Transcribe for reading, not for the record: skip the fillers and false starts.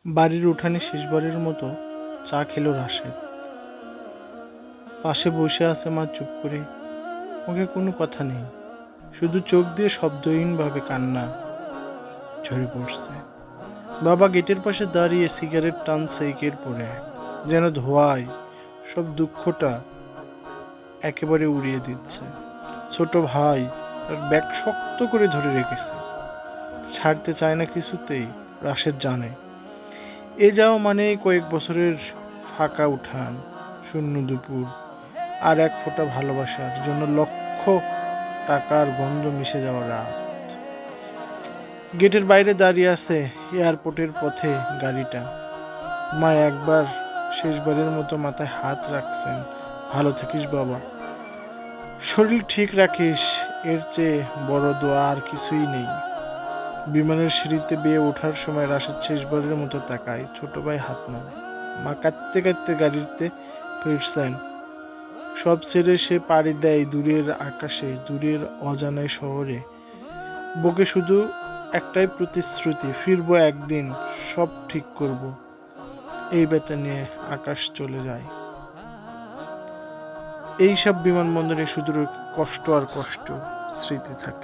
বাড়ির উঠানে শেষবারের মতো চা খেলো রাশেদ। পাশে বসে আছে মা চুপ করে, মুখে কোনো কথা নেই, শুধু চোখ দিয়ে শব্দহীনভাবে কান্না ঝরে পড়ছে। বাবা গেটের পাশে দাঁড়িয়ে সিগারেট টানছে একের পর এক, যেন ধোঁয়ায় সব দুঃখটা একেবারে উড়িয়ে দিচ্ছে। ছোট ভাই তার ব্যাগ শক্ত করে ধরে রেখেছে, ছাড়তে চায় না কিছুতেই। রাশেদ জানে এ যাওয়া মানে কয়েক বছরের ফাঁকা উঠান, শূন্য দুপুর, আর এক ফোঁটা ভালোবাসার জন্য লক্ষ টাকার গন্ধ মিশে যাওয়া রাত। গেটের বাইরে দাঁড়িয়ে আছে এয়ারপোর্টের পথে গাড়িটা। মা একবার শেষবারের মতো মাথায় হাত রাখছেন। ভালো থাকিস বাবা, শরীর ঠিক রাখিস, এর চেয়ে বড় দোয়া আর কিছুই নেই। বিমানের সিঁড়িতে বেয়ে ওঠার সময় রাশেদ শেষবারের মতো তাকায়, ছোট ভাই হাত নাড়ে। মা কাঁদতে কাঁদতে গাড়িতে ফিরছেন। সব ছেড়ে সে পাড়ি দেয় দূরের আকাশে, দূরের অজানায় শহরে। বুকে শুধু একটাই প্রতিশ্রুতি, ফিরবো একদিন, সব ঠিক করব। এই বেতা নিয়ে আকাশ চলে যায়। এইসব বিমানবন্দরে শুধু কষ্ট আর কষ্ট স্মৃতি থাকে।